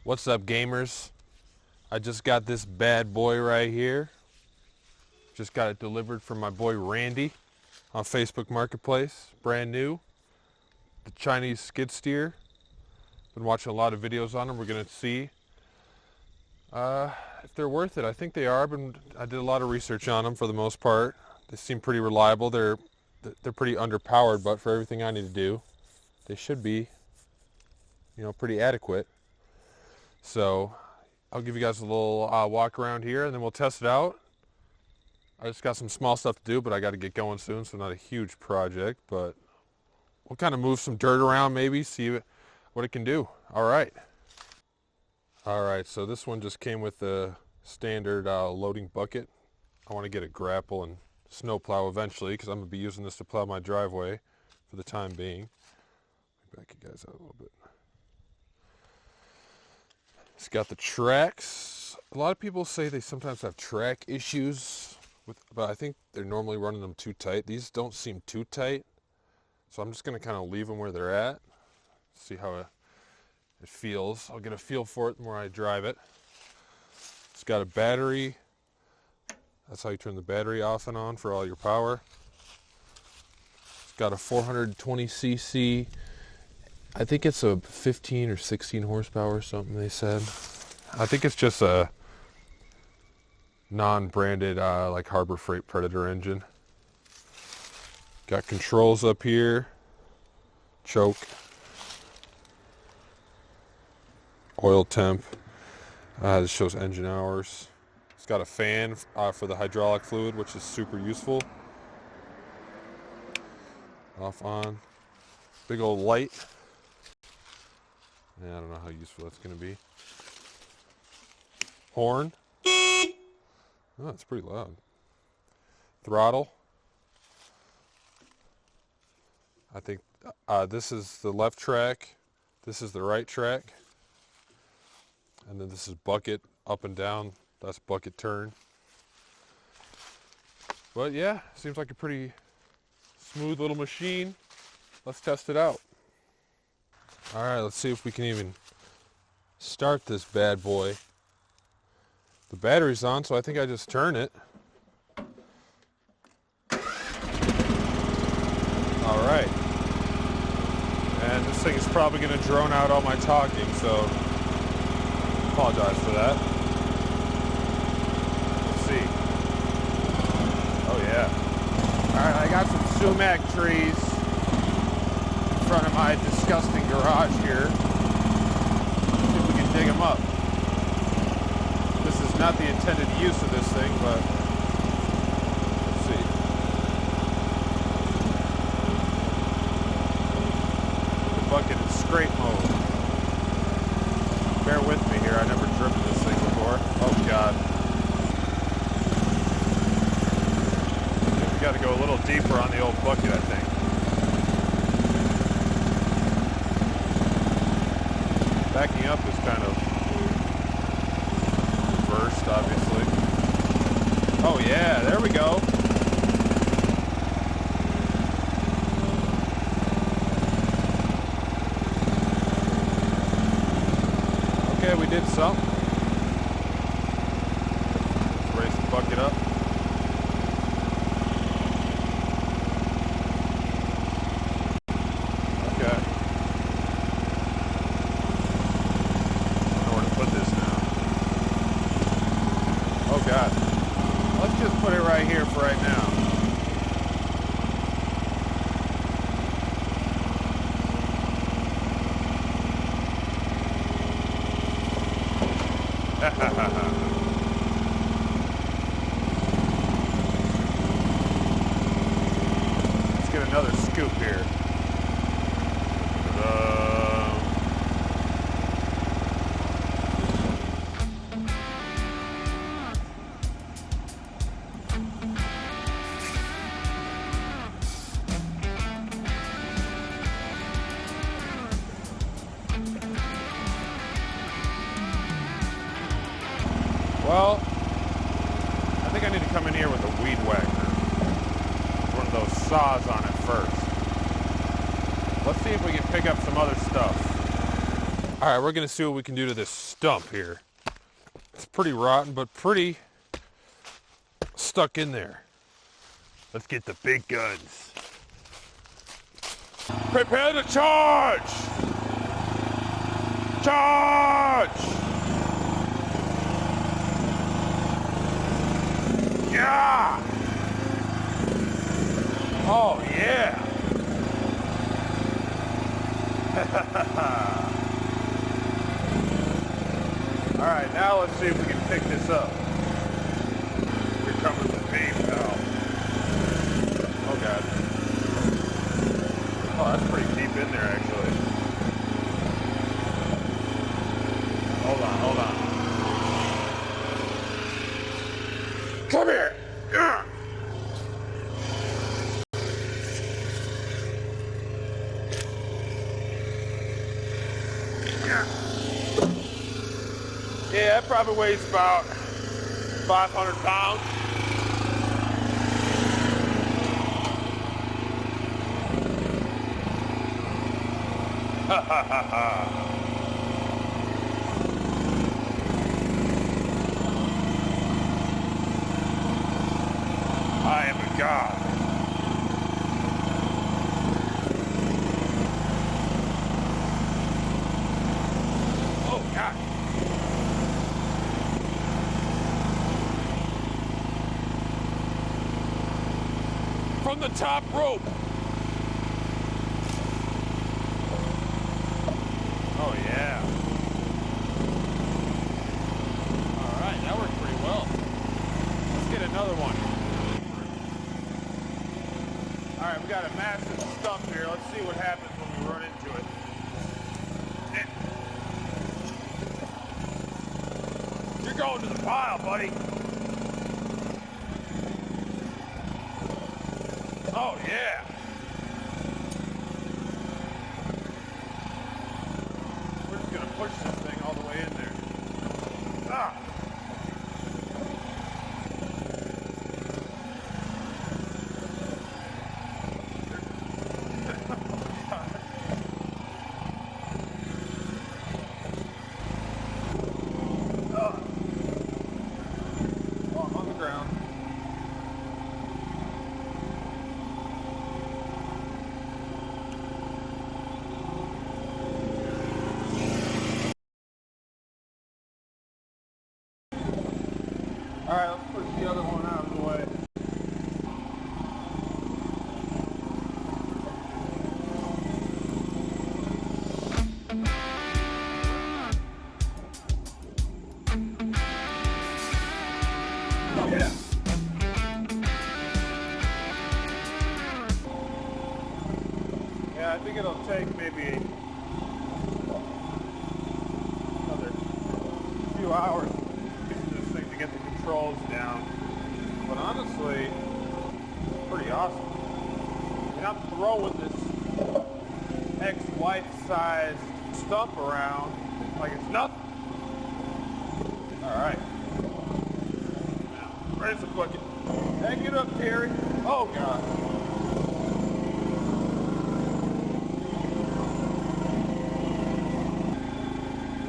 What's up, gamers? I just got this bad boy right here. Just got it delivered from my boy Randy on Facebook Marketplace. Brand new. The Chinese skid steer. Been watching a lot of videos on them. We're going to see if they're worth it. I think they are. I did a lot of research on them for the most part. They seem pretty reliable. They're pretty underpowered, but for everything I need to do, they should be, pretty adequate. So I'll give you guys a little walk around here, and then we'll test it out. I just got some small stuff to do, but I got to get going soon, so not a huge project, but we'll kind of move some dirt around, maybe see what it can do. All right, so this one just came with the standard loading bucket. I want to get a grapple and snow plow eventually, because I'm going to be using this to plow my driveway for the time being. Back you guys out a little bit. It's got the tracks. A lot of people say they sometimes have track issues, but I think they're normally running them too tight. These don't seem too tight, so I'm just going to kind of leave them where they're at, see how it feels. I'll get a feel for it the more I drive it. It's got a battery. That's how you turn the battery off and on for all your power. It's got a 420cc. I think it's a 15 or 16 horsepower or something they said. I think it's just a non-branded like Harbor Freight Predator engine. Got controls up here. Choke. Oil temp. This shows engine hours. It's got a fan for the hydraulic fluid, which is super useful. Off, on. Big old light. Yeah, I don't know how useful that's going to be. Horn. Oh, it's pretty loud. Throttle. I think this is the left track. This is the right track. And then this is bucket up and down. That's bucket turn. But yeah, seems like a pretty smooth little machine. Let's test it out. All right, let's see if we can even start this bad boy. The battery's on, so I think I just turn it. All right. And this thing is probably going to drone out all my talking, so apologize for that. Let's see. Oh, yeah. All right, I got some sumac trees in front of my disgusting garage here. See if we can dig them up. This is not the intended use of this thing, but let's see. The bucket is scrape mode. Bear with me here, I've never driven this thing before. Oh God. We gotta go a little deeper on the old bucket, I think. Backing up is kind of reversed, obviously. Oh yeah, there we go. Okay, we did some. Let's raise the bucket up. God. Let's just put it right here for right now. Let's get another scoop here. Well, I think I need to come in here with a weed whacker. One of those saws on it first. Let's see if we can pick up some other stuff. All right, we're gonna see what we can do to this stump here. It's pretty rotten, but pretty stuck in there. Let's get the big guns. Prepare to charge! Charge! Yeah! Oh, yeah! All right, now let's see if we can pick this up. Here comes the beam now. Oh, God. Oh, that's pretty deep in there, actually. Hold on, hold on. Come here! Yeah. Yeah, that probably weighs about 500 pounds. Ha ha ha ha. I am a god. Oh, God. From the top rope. Oh, yeah. All right, that worked pretty well. Let's get another one. All right, we got a massive stump here. Let's see what happens when we run into it. You're going to the pile, buddy. Oh, yeah. We're just going to push this thing all the way in there. Ah. All right, let's push the other one out of the way. Yeah. Yeah, I think it'll take maybe another few hours to get the controls down, but honestly, it's pretty awesome. And I'm throwing this ex-life-sized stump around like it's nothing. All right. Now, where's the bucket? Hey, get up, Terry. Oh, God.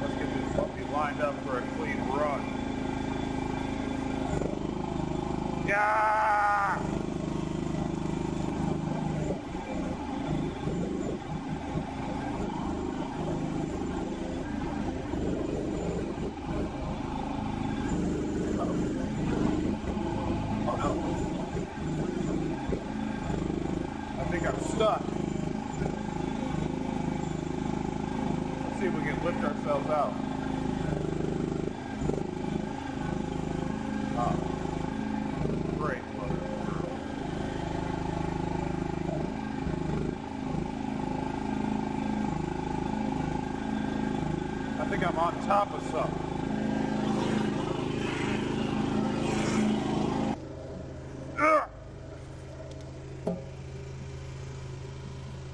Let's get this puppy lined up for a clean run. Yeah! Oh, no. I think I'm stuck. Let's see if we can lift ourselves out. Oh. Great. I think I'm on top of something.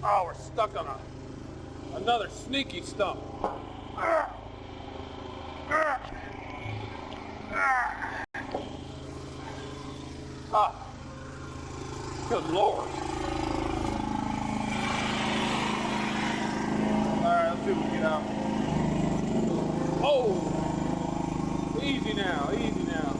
Oh, we're stuck on another sneaky stump. Ah, good Lord. All right, let's see if we can get out. Whoa! Easy now, easy now.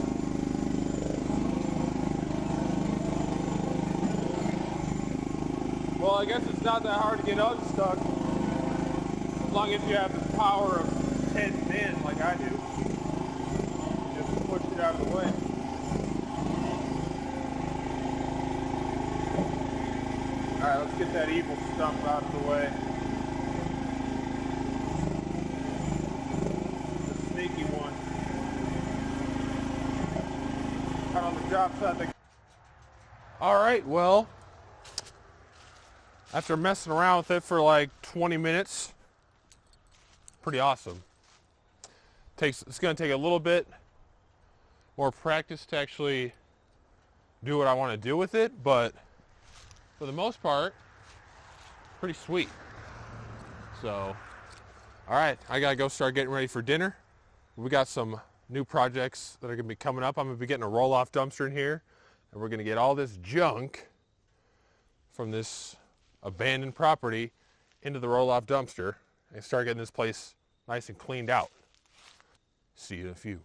Well, I guess it's not that hard to get unstuck. As long as you have the power of 10 men like I do. Just push it out of the way. Alright, let's get that evil stump out of the way. The sneaky one. Out on the job site. Alright, well, after messing around with it for like 20 minutes, pretty awesome. It's going to take a little bit more practice to actually do what I want to do with it, but for the most part, pretty sweet. So, all right, I got to go start getting ready for dinner. We got some new projects that are going to be coming up. I'm going to be getting a roll-off dumpster in here, and we're going to get all this junk from this abandoned property into the roll-off dumpster and start getting this place nice and cleaned out. See you in a few.